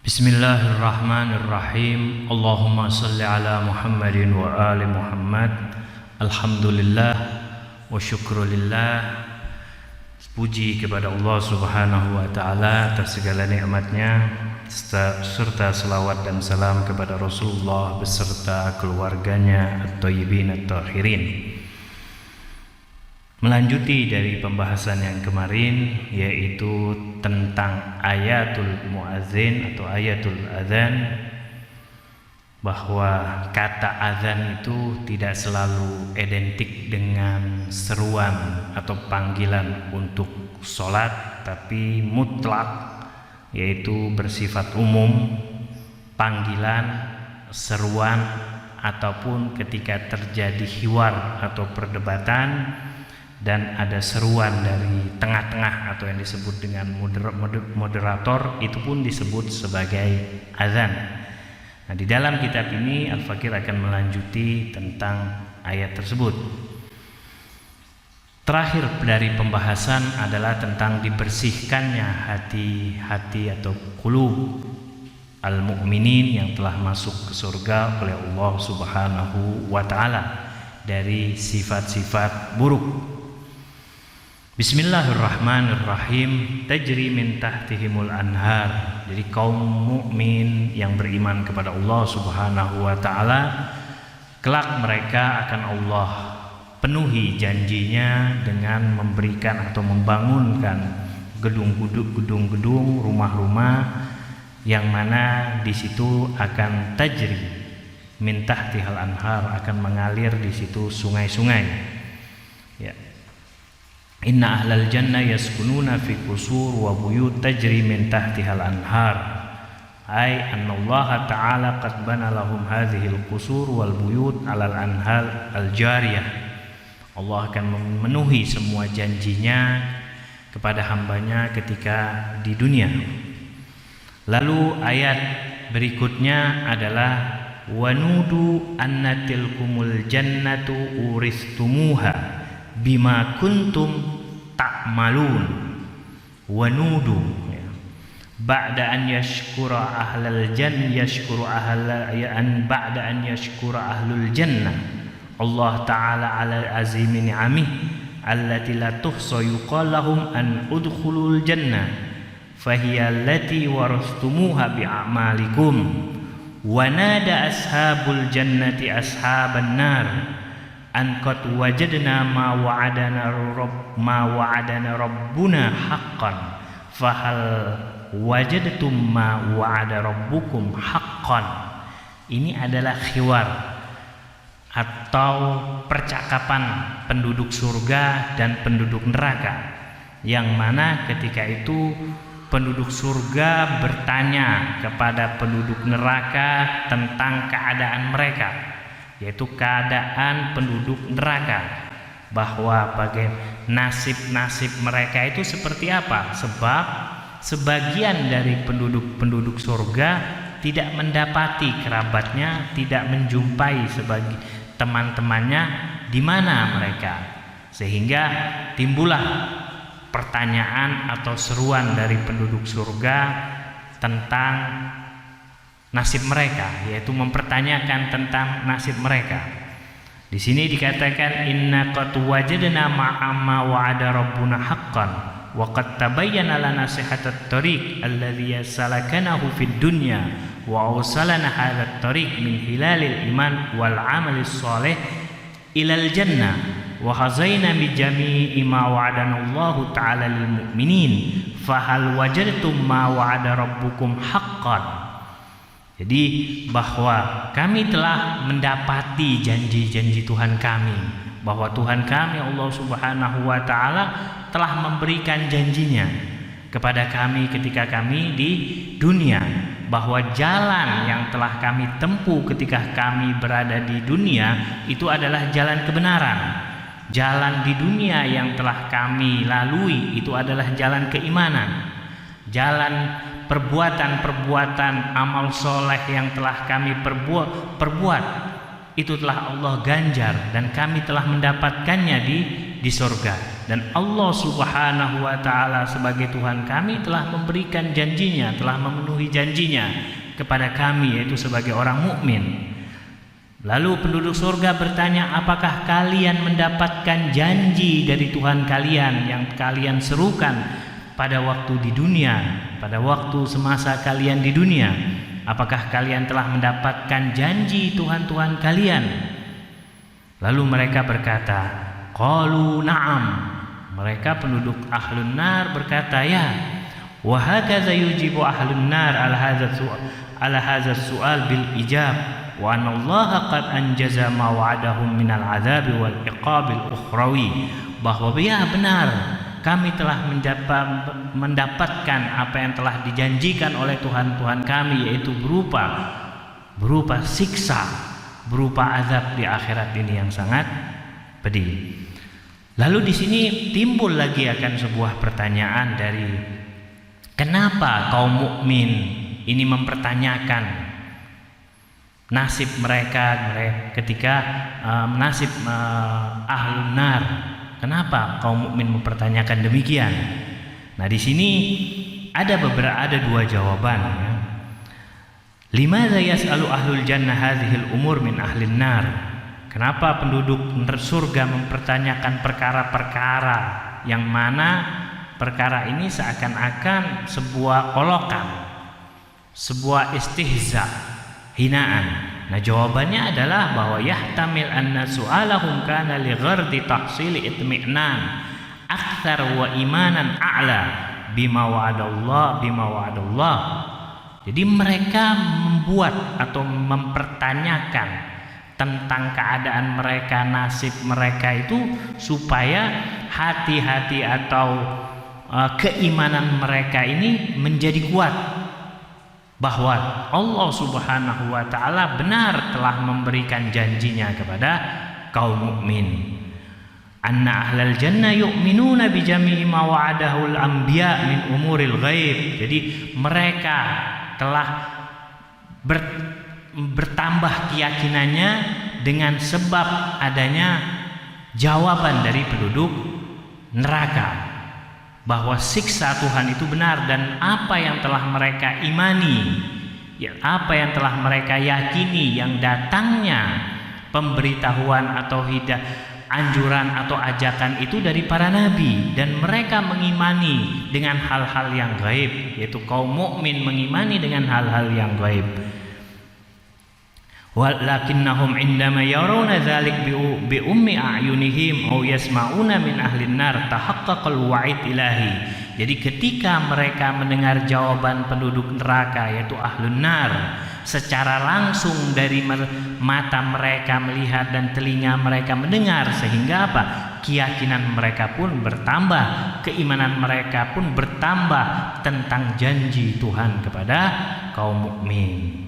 Bismillahirrahmanirrahim. Allahumma salli ala Muhammadin wa ali Muhammad. Alhamdulillah wa syukrulillah. Puji kepada Allah Subhanahu wa taala atas segala nikmatnya, serta selawat dan salam kepada Rasulullah beserta keluarganya at-thayyibin at-tahirin. Melanjuti dari pembahasan yang kemarin, yaitu tentang ayatul muadzin atau ayatul adzan, bahwa kata adzan itu tidak selalu identik dengan seruan atau panggilan untuk sholat, tapi mutlak, yaitu bersifat umum, panggilan, seruan, ataupun ketika terjadi hiwar atau perdebatan dan ada seruan dari tengah-tengah atau yang disebut dengan moderator, itu pun disebut sebagai azan. Nah, di dalam kitab ini Al-Fakir akan melanjuti tentang ayat tersebut. Terakhir dari pembahasan adalah tentang dibersihkannya hati-hati atau qulub al-mu'minin yang telah masuk ke surga oleh Allah Subhanahu wa taala dari sifat-sifat buruk. Bismillahirrahmanirrahim. Tajri min tahtihimul anhar. Jadi kaum mukmin yang beriman kepada Allah Subhanahu wa taala, kelak mereka akan Allah penuhi janjinya dengan memberikan atau membangunkan gedung-gedung, rumah-rumah yang mana di situ akan tajri min tahtihal anhar, akan mengalir di situ sungai-sungai. Ya. Inna ahlal jannah yaskununa fi qusur wa buyut tajri min tahtihal anhar. Ay anna Allah ta'ala qad bana lahum hadhil qusur wal buyut 'alal anhal al jariyah. Allah akan memenuhi semua janjinya kepada hambanya ketika di dunia. Lalu ayat berikutnya adalah wanudu anna tilkumul jannatu uristumuha bima kuntum ta'malun. Wanudu, ya. Ba'da an yashkura ahlal jannah yashkuru ba'da an yashkura ahlul jannah Allah ta'ala ala azimi ni'amih allati la tuhsa yuqal lahum an udkhulul jannah fahiya allati warastumuha bi'amalikum wa nada ashabul jannati ashaban nar an qad wajadna ma wa'adana rabbuna haqqan fahal wajadtum ma wa'ada rabbukum haqqan. Ini adalah khiwar atau percakapan penduduk surga dan penduduk neraka, yang mana ketika itu penduduk surga bertanya kepada penduduk neraka tentang keadaan mereka, yaitu keadaan penduduk neraka, bahwa nasib mereka itu seperti apa. Sebab sebagian dari penduduk surga tidak mendapati kerabatnya, tidak menjumpai sebagai teman-temannya di mana mereka, sehingga timbullah pertanyaan atau seruan dari penduduk surga tentang nasib mereka, yaitu mempertanyakan tentang nasib mereka. Di sini dikatakan inna qad wajadna ma wa'ada rabbuna haqqan wa qad tabayyana lana sihhatat tariq alladhi salakanahu fid dunya wa awsalana hadzal tariq min hilalil iman wal amalis shalih ilal jannah wa hazaina bi jami'i ma wa'adana Allah ta'ala lil mu'minin fahal wajadtum ma wa'ada rabbukum haqqan. Jadi bahwa kami telah mendapati janji-janji Tuhan kami, bahwa Tuhan kami Allah Subhanahu wa taala telah memberikan janjinya kepada kami ketika kami di dunia, bahwa jalan yang telah kami tempuh ketika kami berada di dunia itu adalah jalan kebenaran. Jalan di dunia yang telah kami lalui itu adalah jalan keimanan. Jalan perbuatan-perbuatan amal soleh yang telah kami perbuat itu telah Allah ganjar dan kami telah mendapatkannya di surga. dan Allah Subhanahu wa taala sebagai Tuhan kami telah memberikan janjinya, telah memenuhi janjinya kepada kami, yaitu sebagai orang mukmin. Lalu penduduk surga bertanya, apakah kalian mendapatkan janji dari Tuhan kalian yang kalian serukan pada waktu di dunia, pada waktu semasa kalian di dunia? Apakah kalian telah mendapatkan janji Tuhan-Tuhan kalian? Lalu mereka berkata, qalu na'am. Mereka penduduk ahlun nar berkata, ya. Wa hakadha yujibu ahlun nar ala hadza su'al bil ijab wa anna Allah qad anjaza ma wa'adahum minal azabi wal iqabil ukhrawi. Bahwa ya benar, kami telah mendapatkan apa yang telah dijanjikan oleh Tuhan-Tuhan kami, yaitu berupa siksa, berupa azab di akhirat ini yang sangat pedih. Lalu di sini timbul lagi akan sebuah pertanyaan dari kenapa kaum mukmin ini mempertanyakan nasib mereka ketika nasib ahlun nar. Kenapa kaum mukmin mempertanyakan demikian? Nah, di sini ada dua jawaban. Ya. Limadza yas'alu ahlul jannah hadhil umur min ahlin nar? Kenapa penduduk surga mempertanyakan perkara-perkara yang mana perkara ini seakan-akan sebuah olokan, sebuah istihza, hinaan? Nah, jawabannya adalah bahwa yahtamil anna su'alahum kana li ghardi tahsili itmi'nan akthar wa imanan a'la bima wa'adallah. Jadi mereka membuat atau mempertanyakan tentang keadaan mereka, nasib mereka itu supaya hati-hati atau keimanan mereka ini menjadi kuat bahwa Allah Subhanahu wa taala benar telah memberikan janjinya kepada kaum mukmin. Anna ahlal jannah yu'minuna bi jami'i ma wa'adahul anbiya min umuril ghaib. Jadi mereka telah bertambah keyakinannya dengan sebab adanya jawaban dari penduduk neraka bahwa siksa Tuhan itu benar, dan apa yang telah mereka imani, ya, apa yang telah mereka yakini, yang datangnya pemberitahuan atau anjuran atau ajakan itu dari para nabi, dan mereka mengimani dengan hal-hal yang gaib, yaitu kaum mukmin mengimani dengan hal-hal yang gaib. Walakinnahum indama yarawna dzalik bi ummi a'yunihim aw yasma'una min ahlin nar tahaqqaqal wa'id ilahi. Jadi ketika mereka mendengar jawaban penduduk neraka, yaitu ahlun nar, secara langsung dari mata mereka melihat dan telinga mereka mendengar, sehingga apa? Keyakinan mereka pun bertambah, keimanan mereka pun bertambah tentang janji Tuhan kepada kaum mukmin.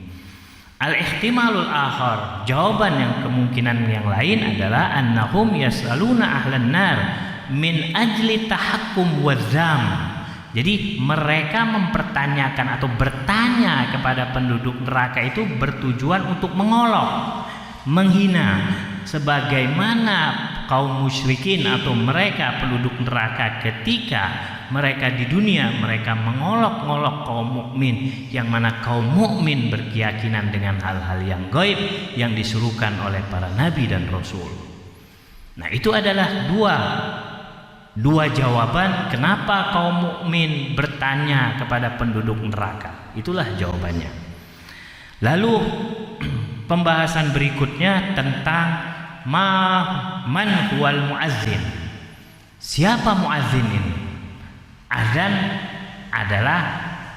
Al-ihtimalul akhar, jawaban yang kemungkinan yang lain adalah annahum yas'aluna ahlan nar min ajli tahakkum wazam. Jadi mereka mempertanyakan atau bertanya kepada penduduk neraka itu bertujuan untuk mengolok, menghina, sebagaimana kaum musyrikin atau mereka penduduk neraka ketika mereka di dunia mereka mengolok-olok kaum mukmin, yang mana kaum mukmin berkeyakinan dengan hal-hal yang gaib yang disuruhkan oleh para nabi dan rasul. Nah, itu adalah dua jawaban kenapa kaum mukmin bertanya kepada penduduk neraka. Itulah jawabannya. Lalu pembahasan berikutnya tentang man huwal muazzin. Siapa muazzin ini? Azan adalah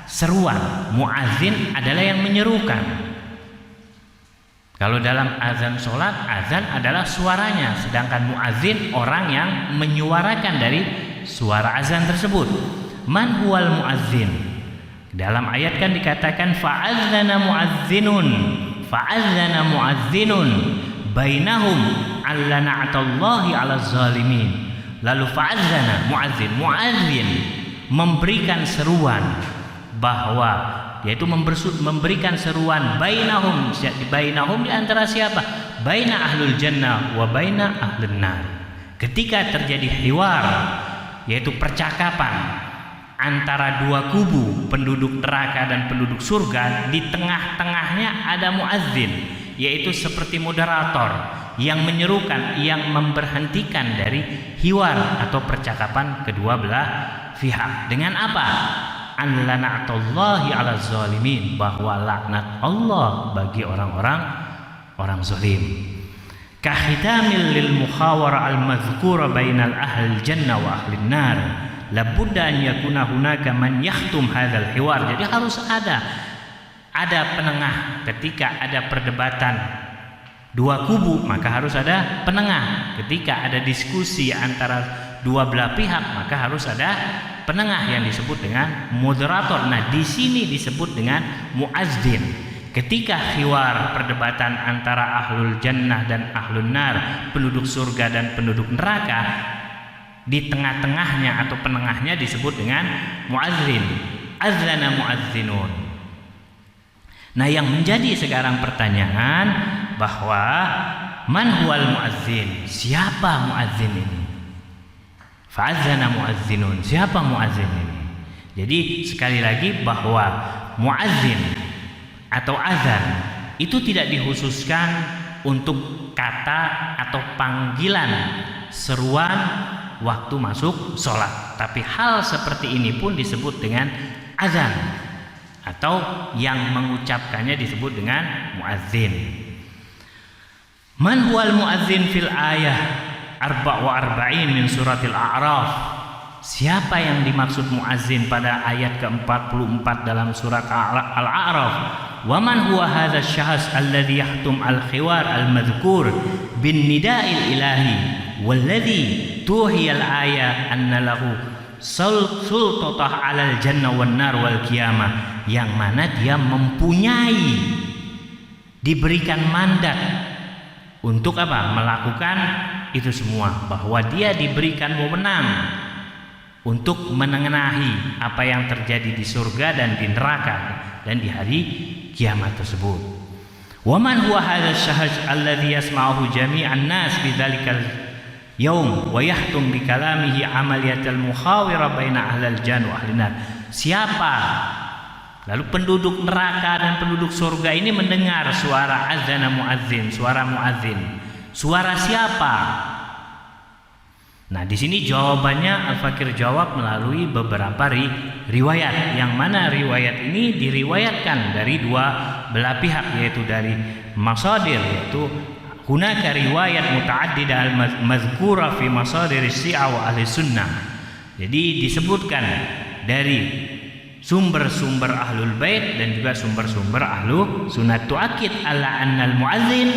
seruan, muazzin adalah yang menyerukan. Kalau dalam azan sholat, azan adalah suaranya, sedangkan muazzin orang yang menyuarakan dari suara azan tersebut. Man huwal muazzin? Dalam ayat kan dikatakan fa'adzana muazzinun bainahum alla na'tallahi 'alaz zalimin. Lalu fa'adzana muazzin memberikan seruan bahwa, yaitu memberikan seruan bainahum di antara siapa? Baina ahlul jannah wa baina ahlun nar. Ketika terjadi hiwar yaitu percakapan antara dua kubu, penduduk neraka dan penduduk surga. Di tengah-tengahnya ada muazzin, yaitu seperti moderator yang menyerukan, yang memberhentikan dari hiwar atau percakapan kedua belah pihak. Dengan apa? An lana'atullahi 'ala zalimin, bahwa laknat Allah bagi orang zalim. Kahidamil lil mukhawara al madhkura bainal ahli jannah wa ahli nar, labudda an yakuna hunaka man yakhtum hadzal hiwar. Jadi harus ada penengah. Ketika ada perdebatan dua kubu, maka harus ada penengah. Ketika ada diskusi antara dua belah pihak, maka harus ada penengah yang disebut dengan moderator. Nah, di sini disebut dengan muazzin. Ketika hiwar, perdebatan antara ahlul jannah dan ahlun nar, penduduk surga dan penduduk neraka, di tengah-tengahnya atau penengahnya disebut dengan muazzin. Azlana muazzinun. Nah, yang menjadi sekarang pertanyaan bahwa man huwal muazzin? Siapa muazzin ini? Fa'azzana muazzinun. Siapa muazzin ini? Jadi sekali lagi bahwa muazzin atau azan itu tidak dikhususkan untuk kata atau panggilan seruan waktu masuk sholat, tapi hal seperti ini pun disebut dengan azan, atau yang mengucapkannya disebut dengan muazzin. Man huwal muazzin fil ayah 44 min suratil A'raf. Siapa yang dimaksud muazzin pada ayat ke-44 dalam surat Al-A'raf? Wa man huwa hadza syahs alladhi yahtum al-khiwar al-madhkur bin nida'il ilahi walladhi tuhiyal ayah anna lahu sultatah 'alal jannah wan nar wal qiyamah, yang mana dia mempunyai, diberikan mandat untuk apa? Melakukan itu semua, bahwa dia diberikan wewenang untuk menengahi apa yang terjadi di surga dan di neraka dan di hari kiamat tersebut. Wa man huwa hadzal syahs alladhi yasma'uhu jami'an nas fi dzalikal yaum wa yahtum bi kalamihi amaliyatal mukhawira baina ahlil jannah wa ahlin nar. Siapa? Lalu penduduk neraka dan penduduk surga ini mendengar suara azana muazzin, suara muazzin. Suara siapa? Nah, di sini jawabannya Al-Fakir jawab melalui beberapa riwayat, yang mana riwayat ini diriwayatkan dari dua belah pihak, yaitu dari masadir, yaitu hunaka riwayat muta'addidah al-mazkura fi masadir Syiah wa ahli sunnah. Jadi disebutkan dari sumber-sumber ahlul bait dan juga sumber-sumber ahlu sunnah. Tu'akid ala annal muazzin,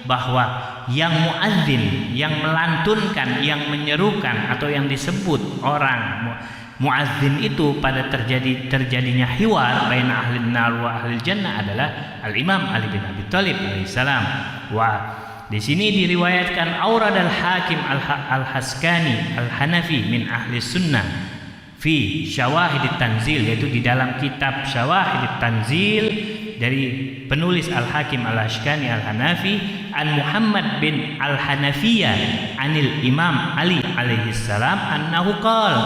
bahwa yang muazzin, yang melantunkan, yang menyerukan atau yang disebut orang muazzin itu pada terjadinya hiwar baina ahli nar wa ahli jannah adalah al-Imam Ali bin Abi Thalib alaihissalam. Wah, di sini diriwayatkan aurad al-Hakim al-Haskani al-Hanafi min ahli sunnah fi Syawahid Tanzil, yaitu di dalam kitab Syawahid Tanzil dari penulis Al-Hakim Al-Haskani Al-Hanafi an Muhammad bin Al-Hanafiyah anil Imam Ali alaihi salam annahu qala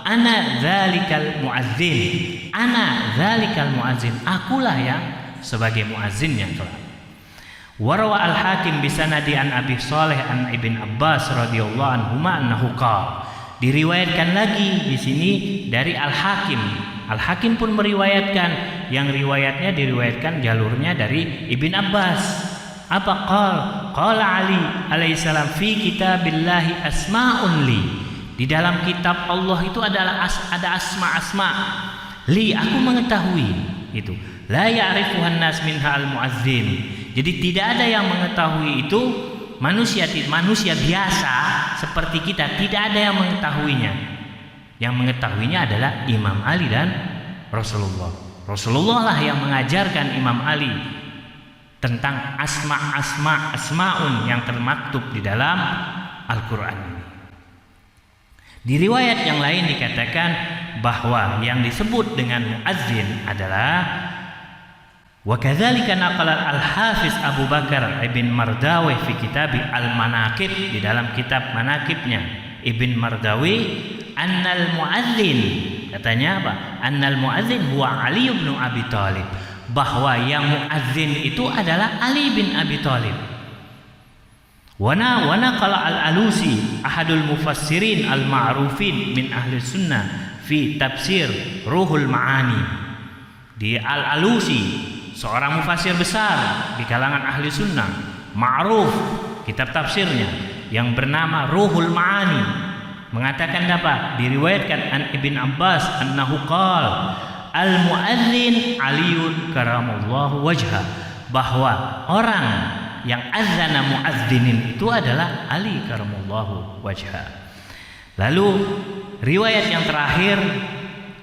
ana dzalikal muazzin, ana dzalikal muazzin, akulah yang sebagai muazzinnya kelak. Warawa Al-Hakim bisanadi an Abi Shalih an Ibn Abbas radhiyallahu anhuma annahu qala. Diriwayatkan lagi di sini dari Al-Hakim. Al-Hakim pun meriwayatkan, yang riwayatnya diriwayatkan jalurnya dari Ibn Abbas. Apa qala Ali alaihissalam fi kitabillahi asma'un li. Di dalam kitab Allah itu adalah ada asma-asma. Li, aku mengetahui itu. La ya'rifuhan nas minha al-muazzin. Jadi tidak ada yang mengetahui itu, manusia biasa seperti kita, tidak ada yang mengetahuinya. Yang mengetahuinya adalah Imam Ali dan Rasulullah. Rasulullah lah yang mengajarkan Imam Ali tentang asma'un yang termaktub di dalam Al-Quran ini. Di riwayat yang lain dikatakan bahwa yang disebut dengan muazzin adalah wa kadzalika naqala al-Hafiz Abu Bakar ibn Mardawi fi kitab al-Manaqib, di dalam kitab manaqibnya Ibn Mardawi annal muadzin, katanya apa? Annal muadzin huwa Ali bin Abi Thalib, bahwa yang muadzin itu adalah Ali bin Abi Thalib. Wana qala al-Alusi ahadul mufassirin al-ma'rufin min ahli sunnah fi tafsir Ruhul Ma'ani. Di al-Alusi, seorang mufassir besar di kalangan ahli sunnah, ma'ruf kitab tafsirnya yang bernama Ruhul Ma'ani, mengatakan apa? Diriwayatkan an Ibn Abbas annahu qala al-muadzin Aliun karamallahu wajha, bahwa orang yang azana muadzinin itu adalah Ali karamallahu wajha. Lalu riwayat yang terakhir,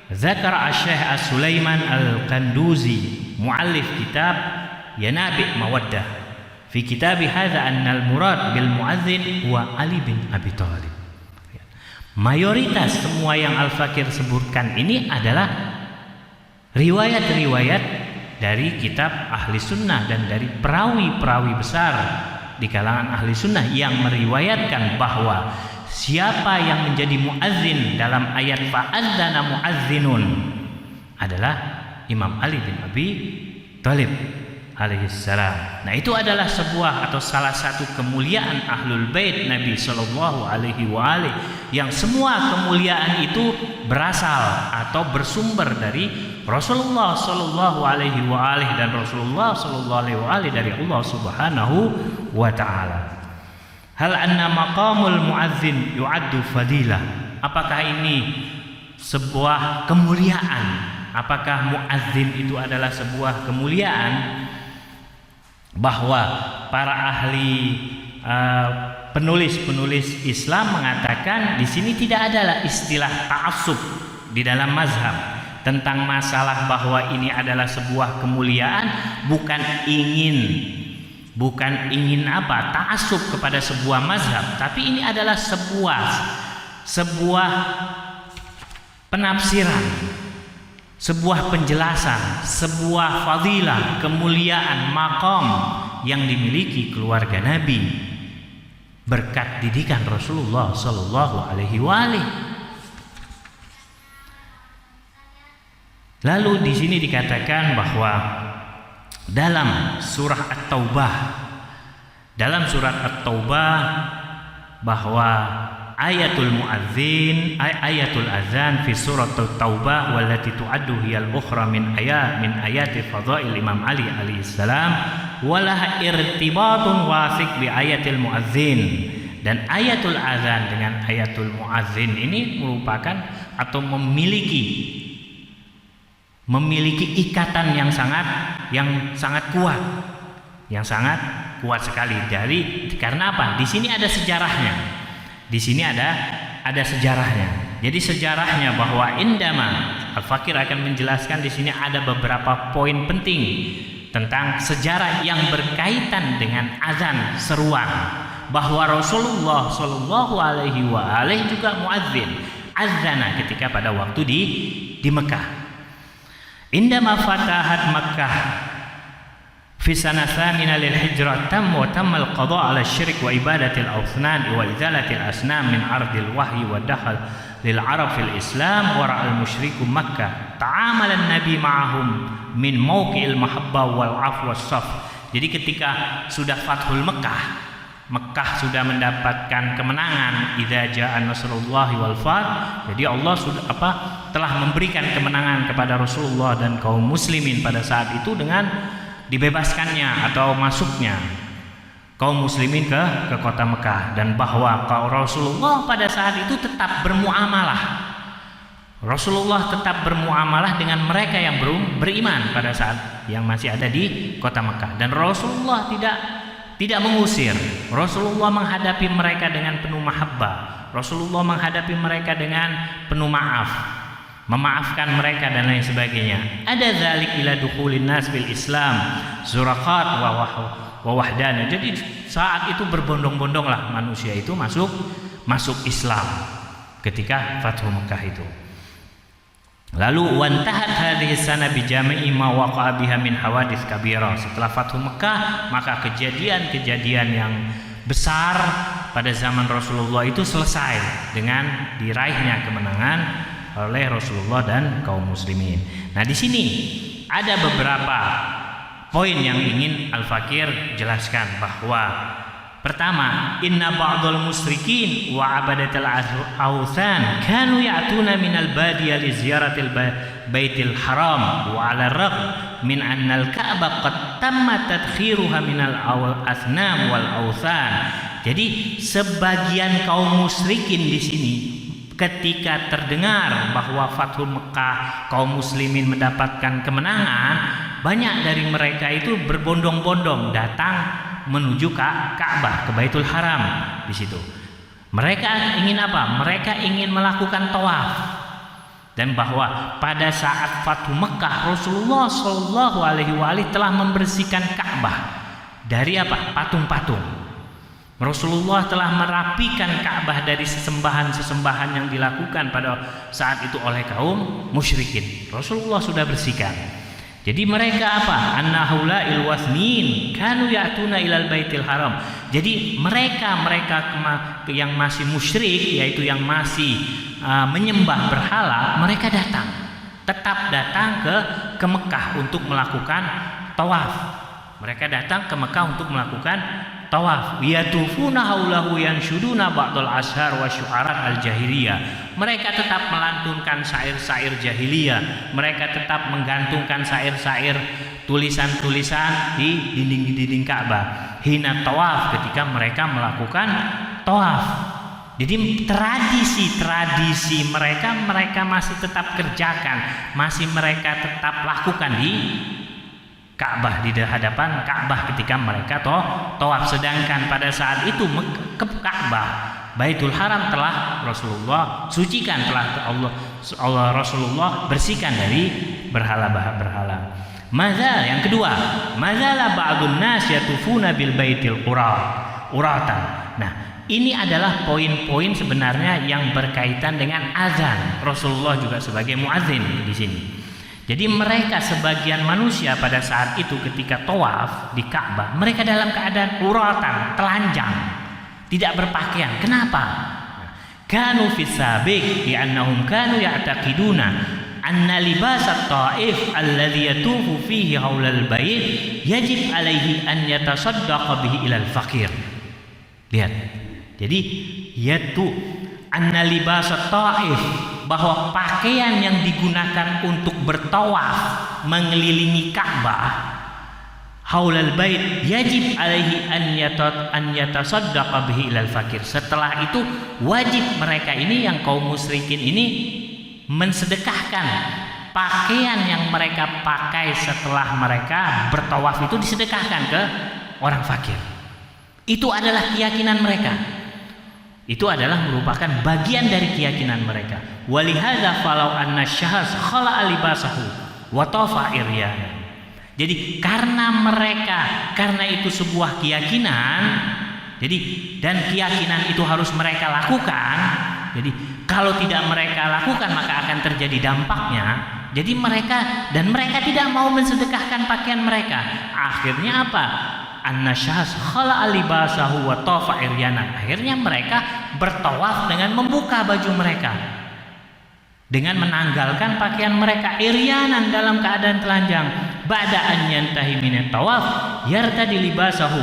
zakara asy-Syaikh As-Sulaiman Al-Kanduzi muallif kitab Yanabi' Mawaddah fi kitab hadza anna al-murad bil muadzin huwa Ali bin Abi Thalib. Mayoritas semua yang Al-Fakir sebutkan ini adalah riwayat-riwayat dari kitab ahli sunnah dan dari perawi-perawi besar di kalangan ahli sunnah yang meriwayatkan bahwa siapa yang menjadi muazzin dalam ayat fa'adzana muazzinun adalah Imam Ali bin Abi Thalib alaihissalam. Nah, itu adalah sebuah atau salah satu kemuliaan ahlul bait Nabi sallallahu alaihi wa alihi, yang semua kemuliaan itu berasal atau bersumber dari Rasulullah sallallahu alaihi wa alihi dan Rasulullah sallallahu alaihi wa alihi dari Allah Subhanahu wa taala. Hal anna maqamul muadzin yu'addu fadilah. Apakah ini sebuah kemuliaan? Apakah muadzin itu adalah sebuah kemuliaan? Bahwa para ahli penulis-penulis Islam mengatakan di sini tidak adalah istilah ta'assub di dalam mazhab tentang masalah bahwa ini adalah sebuah kemuliaan, bukan ingin apa ta'assub kepada sebuah mazhab, tapi ini adalah sebuah penafsiran, sebuah penjelasan, sebuah fadilah, kemuliaan, maqam yang dimiliki keluarga Nabi berkat didikan Rasulullah sallallahu alaihi wasallam. Lalu di sini dikatakan bahwa dalam surah At-Taubah, bahwa ayatul muadzin, ayatul azan fi surat At-Taubah wallati tu'addu hiyal ukhra min ayati fadail Imam Ali alaihi salam walaha irtibatun wasiq bi ayatil muadzin. Dan ayatul azan dengan ayatul muadzin ini merupakan atau memiliki ikatan yang sangat kuat sekali. Karena apa? Di sini ada sejarahnya. Jadi sejarahnya bahwa indama Al-Fakir akan menjelaskan di sini ada beberapa poin penting tentang sejarah yang berkaitan dengan azan, seruan, bahwa Rasulullah Shallallahu Alaihi Wasallam juga muadzin, azana ketika pada waktu di Mekah. Indama fatahat Makkah fi sana tsamina lil hijrah tamma al-qada' ala asy-syirk wa ibadatil awthan wa izalatil asnam min ardil wahyi wa dakhal lil arab fil Islam wa ra'al musyriku Makkah ta'amala an-nabi ma'ahum min mawqi'il mahabbah wal 'afw was-saf. Jadi ketika sudah Fathul Mekah sudah mendapatkan kemenangan, idza jaa nasrullahi wal fath. Jadi Allah telah memberikan kemenangan kepada Rasulullah dan kaum muslimin pada saat itu dengan dibebaskannya atau masuknya kaum muslimin ke kota Mekah, dan bahwa kaum Rasulullah pada saat itu tetap bermuamalah. Rasulullah tetap bermuamalah dengan mereka yang beriman pada saat yang masih ada di kota Mekah, dan Rasulullah tidak mengusir. Rasulullah menghadapi mereka dengan penuh mahabbah. Rasulullah menghadapi mereka dengan penuh maaf, memaafkan mereka dan lain sebagainya. Ada zalik ila dukhulin nas bil Islam zuraqat wa wahdana. Jadi saat itu berbondong-bondonglah manusia itu masuk Islam ketika Fathu Mekah itu. Lalu wantahat hadhihi sana bi jami'i ma waqa'a biha min hawadits kabira. Setelah Fathu Mekah, maka kejadian-kejadian yang besar pada zaman Rasulullah itu selesai dengan diraihnya kemenangan oleh Rasulullah dan kaum muslimin. Nah, di sini ada beberapa poin yang ingin Al-Fakir jelaskan, bahwa pertama, inna ba'dal musyrikin wa abadatil awthan kanu ya'tuna minal badiyah li ziyaratil baitil haram wa 'ala ragh min anna al-Ka'bah qad tamma tadkhiruha minal asnam wal awthan. Jadi sebagian kaum musyrikin di sini ketika terdengar bahwa Fathul Mekah, kaum muslimin mendapatkan kemenangan, banyak dari mereka itu berbondong-bondong datang menuju ke Ka'bah, ke Baitul Haram di situ. Mereka ingin apa? Mereka ingin melakukan tawaf. Dan bahwa pada saat Fathu Mekah, Rasulullah Shallallahu Alaihi Wasallam telah membersihkan Ka'bah dari apa? Patung-patung. Rasulullah telah merapikan Ka'bah dari sesembahan-sesembahan yang dilakukan pada saat itu oleh kaum musyrikin. Rasulullah sudah bersihkan. Jadi mereka apa? Annahaula'il wasnin kanu ya'tuna ilal baitil haram. Jadi mereka yang masih musyrik, yaitu yang masih menyembah berhala, mereka tetap datang ke Mekah untuk melakukan tawaf. Mereka datang ke Mekah untuk melakukan tawaf. Yatufuna haulahu yanshuduna ba'dal ashar wa syu'arat al-jahiliyah. Mereka tetap melantunkan syair-syair jahiliyah. Mereka tetap menggantungkan syair-syair, tulisan-tulisan di dinding Ka'bah hina tawaf, ketika mereka melakukan tawaf. Jadi tradisi mereka masih tetap kerjakan, masih mereka tetap lakukan di Ka'bah, di hadapan Ka'bah ketika mereka tawaf. Sedangkan pada saat itu ke Ka'bah, Baitul Haram telah Rasulullah sucikan, telah Allah Rasulullah bersihkan dari berhala-berhala. Mazal yang kedua, mazala ba'dun nas yatufuna bil baitil uratan. Nah, ini adalah poin-poin sebenarnya yang berkaitan dengan azan. Rasulullah juga sebagai muadzin di sini. Jadi mereka sebagian manusia pada saat itu ketika tawaf di Ka'bah, mereka dalam keadaan uratan, telanjang, tidak berpakaian. Kenapa? Kanu fis sabiq li'annahum kanu ya'taqiduna anna libas at-ta'if alladhi yatufu fihi haulal bait yajib alaihi an yatasaddaqa bihi ilal faqir. Lihat. Jadi yaitu anna libas at-ta'if, bahwa pakaian yang digunakan untuk bertawaf mengelilingi Ka'bah haulal bait yajib alaihi an yatasaddaqa bihi ilal fakir. Setelah itu wajib mereka ini, yang kaum musyrikin ini, mensedekahkan pakaian yang mereka pakai setelah mereka bertawaf, itu disedekahkan ke orang fakir. Itu adalah keyakinan mereka. Itu adalah merupakan bagian dari keyakinan mereka. Walihadza falau anna syahas khala'a libasahu wa tafa iryana. Jadi karena itu sebuah keyakinan, jadi dan keyakinan itu harus mereka lakukan. Jadi kalau tidak mereka lakukan maka akan terjadi dampaknya. Jadi mereka tidak mau mensedekahkan pakaian mereka. Akhirnya apa? An-nasyahas khala'a libasahu wa tafa iryana. Akhirnya mereka bertawaf dengan membuka baju mereka, dengan menanggalkan pakaian mereka, iryanan, dalam keadaan telanjang. Ba'da an yantahi minat tawaf yartadi libasahu.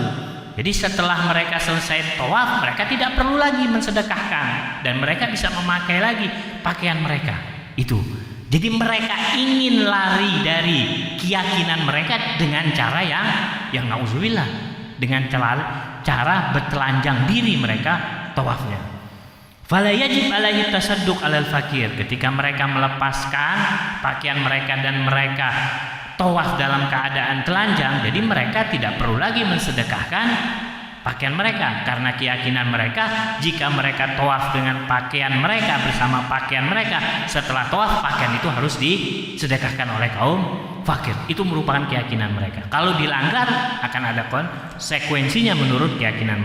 Jadi setelah mereka selesai tawaf, mereka tidak perlu lagi mensedekahkan dan mereka bisa memakai lagi pakaian mereka itu. Jadi mereka ingin lari dari keyakinan mereka dengan cara yang na'udzubillah, dengan cara bertelanjang diri mereka tawafnya. Fala yajib alaihi tasadduq alal fakir. Ketika mereka melepaskan pakaian mereka dan mereka tawaf dalam keadaan telanjang, jadi mereka tidak perlu lagi mensedekahkan pakaian mereka, karena keyakinan mereka jika mereka tawaf dengan pakaian mereka bersama pakaian mereka, setelah tawaf pakaian itu harus disedekahkan oleh kaum fakir. Itu merupakan keyakinan mereka. Kalau dilanggar akan ada konsekuensinya menurut keyakinan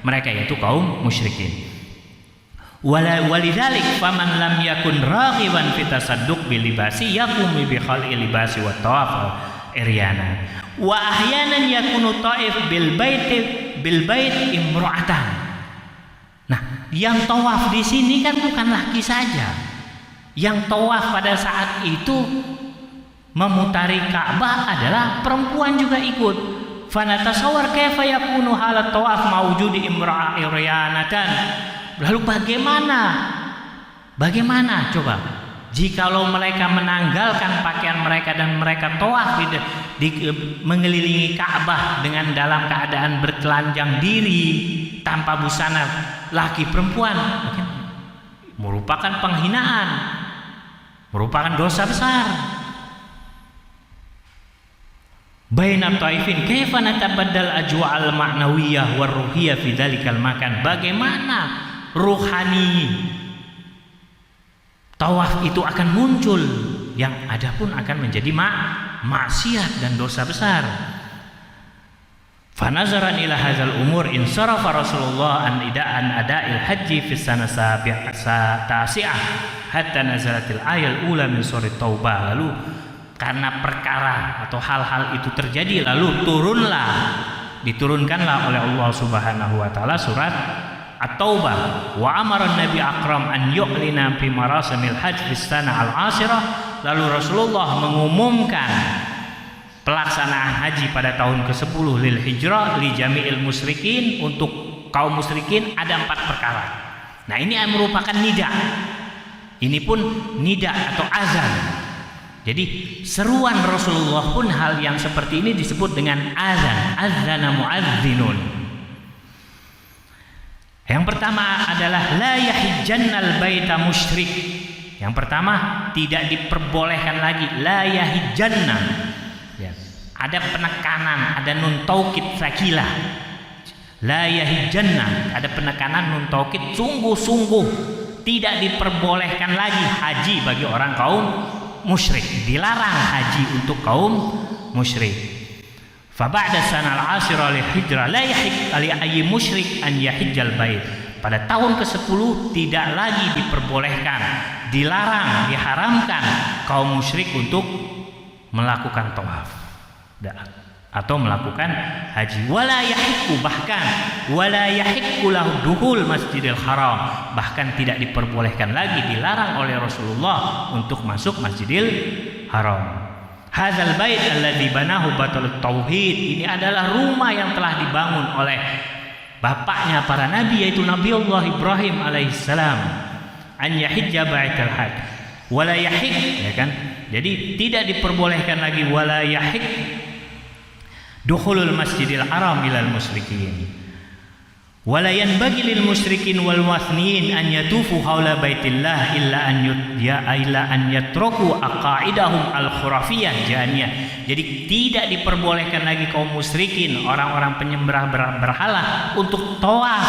mereka yaitu kaum musyrikin. Walidzalik faman lam yakun raghiban fi tasadduq bil libasi yaqumu bi khal'i libasi wa tawaf iryana Wa ahyanan yakunu taif bil bait imra'atan. Nah, yang tawaf di sini kan bukan laki saja. Yang tawaf pada saat itu memutari Ka'bah adalah perempuan juga ikut. Fanatasawwar kaifa yakunu halat tawaf mawjudi imra'ah iryanatan. Lalu bagaimana coba jikalau mereka menanggalkan pakaian mereka dan mereka tawaf mengelilingi Ka'bah dengan dalam keadaan bertelanjang diri tanpa busana, laki perempuan, merupakan penghinaan, merupakan dosa besar. Baina taifin kaifa natabaddal ajwa'al ma'nawiyah war ruhiyah fi dzalikal makan. Bagaimana ruhani tawaf itu akan muncul, yang ada pun akan menjadi maksiat dan dosa besar. Fanazaran ila hadzal umur insarafa Rasulullah an ada'il haji fi sana tasi'ah hatta nazalatil ayal ula min surat Taubah. Lalu karena perkara atau hal-hal itu terjadi, lalu diturunkanlah oleh Allah Subhanahu wa taala surat At-Taubah. Wa amara Nabi Akram an yu'lina fi marasimil hajj fi sana al-ashirah. Lalu Rasulullah mengumumkan pelaksanaan haji pada tahun ke-10 lil hijrah li jami'il musyrikin, untuk kaum musyrikin ada 4 perkara. Nah, ini merupakan nida. Ini pun nida atau azan. Jadi seruan Rasulullah pun hal yang seperti ini disebut dengan azan. Azana muadzinun. Yang pertama adalah la yahijjannal baita musyrik. Yang pertama, tidak diperbolehkan lagi la yahijjanna. Ya. Ada penekanan, ada nun taukid sakilah. La yahijjanna, ada penekanan nun taukid, sungguh-sungguh tidak diperbolehkan lagi haji bagi orang kaum musyrik. Dilarang haji untuk kaum musyrik. Fa ba'da sanal ashira li hijrah la yahik ali ayyi musyrik an yahijjal bait. Pada tahun ke-10 tidak lagi diperbolehkan, dilarang, diharamkan kaum musyrik untuk melakukan tawaf atau melakukan haji. Wala yahiqu, bahkan wala yahiqu lahu dukhul Masjidil Haram, bahkan tidak diperbolehkan lagi, dilarang oleh Rasulullah untuk masuk Masjidil Haram. Hadzal bait alladzi banahu batalut tauhid, ini adalah rumah yang telah dibangun oleh bapaknya para nabi, yaitu Nabi Allah Ibrahim alaihissalam. An yahijja baital hajj wala yahiq, ya kan? Jadi tidak diperbolehkan lagi wala yahiq dukhulul Masjidil Haram ilal musyrikin. Wala yanbaghi lil musyrikin wal wasniyin an yatufu haula baitillah illa an yatraku aqaidahum al khurafiyah janiyah. Jadi tidak diperbolehkan lagi kaum musyrikin, orang-orang penyembah berhala, untuk tawaf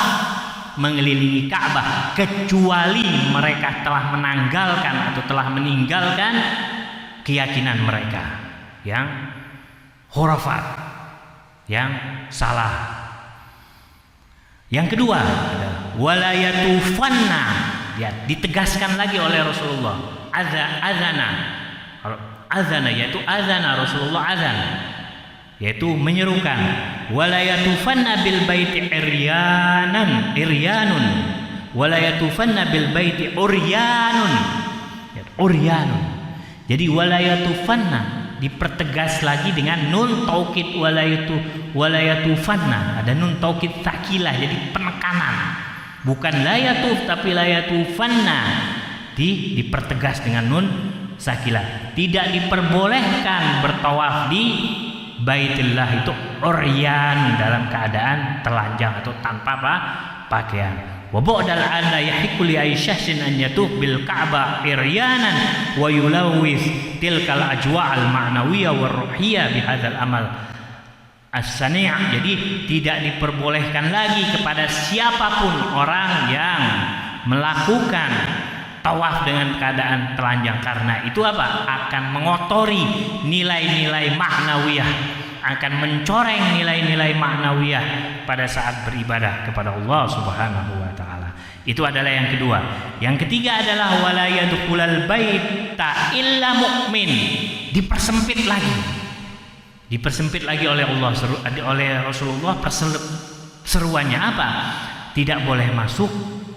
mengelilingi Ka'bah, kecuali mereka telah menanggalkan atau telah meninggalkan keyakinan mereka yang khurafat, yang salah. Yang kedua adalah wala yatufanna, ya, ditegaskan lagi oleh Rasulullah. Azana yaitu azana Rasulullah, azan yaitu menyerukan. Wala yatufanna bil baiti iryanun wala yatufanna bil baiti uryanun. Jadi wala yatufanna dipertegas lagi dengan nun taukid wala yatufanna, ada nun taukid sakilah, jadi penekanan, bukan la yatuf tapi la yatufanna, dipertegas dengan nun sakilah. Tidak diperbolehkan bertawaf di Baitullah itu uryan, dalam keadaan telanjang atau tanpa pakaian. Wa ba'dal an la yahiqu li aisyahsin an yatuf bil Ka'bah iryanan wa yulawis tilkal ajwa'al ma'nawiyah war ruhiyah bihadzal amal as-sani'. Jadi tidak diperbolehkan lagi kepada siapapun orang yang melakukan tawaf dengan keadaan telanjang, karena itu apa? Akan mengotori nilai-nilai ma'nawiyah, akan mencoreng nilai-nilai ma'nawiyah pada saat beribadah kepada Allah Subhanahu wa taala. Itu adalah yang kedua. Yang ketiga adalah wala yadkhulul baita illa mu'min. Dipersempit lagi. Dipersempit lagi oleh Allah, oleh Rasulullah. Seruannya apa? Tidak boleh masuk,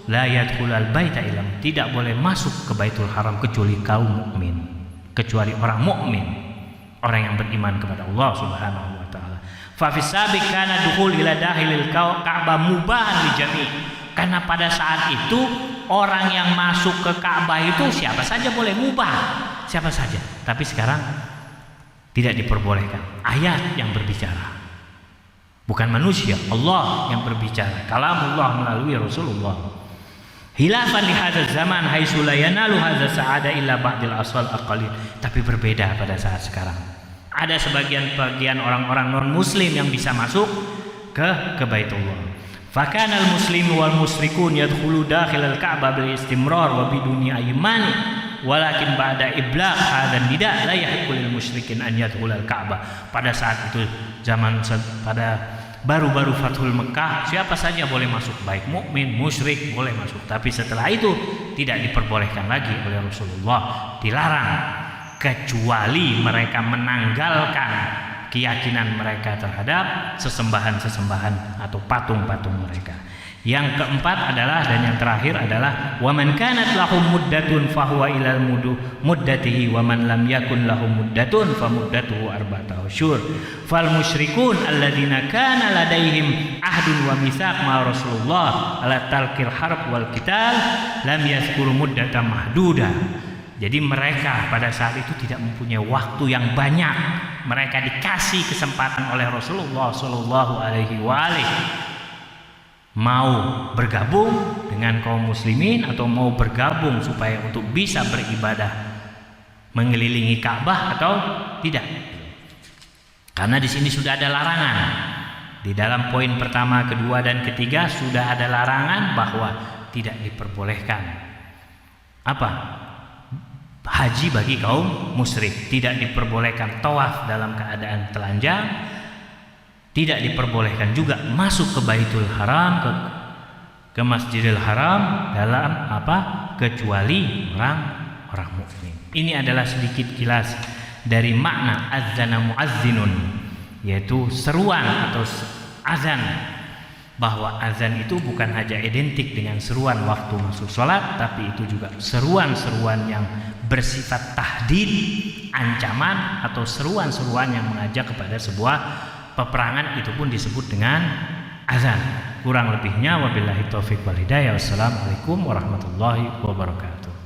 la yadkhulul baita illa, tidak boleh masuk ke Baitul Haram kecuali kaum mukmin, kecuali orang mukmin, orang yang beriman kepada Allah Subhanahu wa taala. Fa fis sabiq kana dukhul ila dahilil Ka'bah mubahan li jami'. Karena pada saat itu orang yang masuk ke Ka'bah itu siapa saja boleh, mubah, siapa saja. Tapi sekarang tidak diperbolehkan. Ayat yang berbicara, bukan manusia, Allah yang berbicara, kalamullah melalui Rasulullah. Hilafan li hadzal zaman haitsu la yanalu hadza sa'ada illa ba'dil aswal aqalil. Tapi berbeda pada saat sekarang. Ada sebagian orang-orang non muslim yang bisa masuk ke Baitullah. Fakana al-muslimu wal musyrikun yadkhulu dakhil al-Ka'bah bil istimrar wa biduni aymani walakin ba'da iblagh hadzal nida la yahiqqu lil musyrikin an yadkhul al-Ka'bah. Pada saat itu pada baru-baru Fathul Mekah, siapa saja boleh masuk, baik mukmin, musyrik boleh masuk. Tapi setelah itu tidak diperbolehkan lagi oleh Rasulullah, dilarang, kecuali mereka menanggalkan keyakinan mereka terhadap sesembahan-sesembahan atau patung-patung mereka. Yang keempat adalah, dan yang terakhir adalah wa man kanat lahum muddatun fahuwa ilal muddatihi wa man lam yakun lahum muddatun fa muddatuhu arba'atu asyhur. Fal musyrikun alladzina kana ladaihim ahdun wa mitsaq ma Rasulullah ala talqil harb wal qital lam yazkuru muddatan mahduda. Jadi mereka pada saat itu tidak mempunyai waktu yang banyak. Mereka dikasih kesempatan oleh Rasulullah sallallahu alaihi wasallam mau bergabung dengan kaum muslimin atau mau bergabung supaya untuk bisa beribadah mengelilingi Ka'bah atau tidak. Karena di sini sudah ada larangan. Di dalam poin pertama, kedua dan ketiga sudah ada larangan bahwa tidak diperbolehkan apa? Haji bagi kaum musyrik, tidak diperbolehkan tawaf dalam keadaan telanjang. Tidak diperbolehkan juga masuk ke Baitul Haram, ke Masjidil Haram dalam apa? Kecuali orang mukmin. Ini adalah sedikit kilas dari makna adzana muazzinun, yaitu seruan atau azan. Bahwa azan itu bukan hanya identik dengan seruan waktu masuk sholat, tapi itu juga seruan-seruan yang bersifat tahdid, ancaman, atau seruan-seruan yang mengajak kepada sebuah peperangan, itu pun disebut dengan azan. Kurang lebihnya wabillahi taufiq wal hidayah. Wassalamualaikum warahmatullahi wabarakatuh.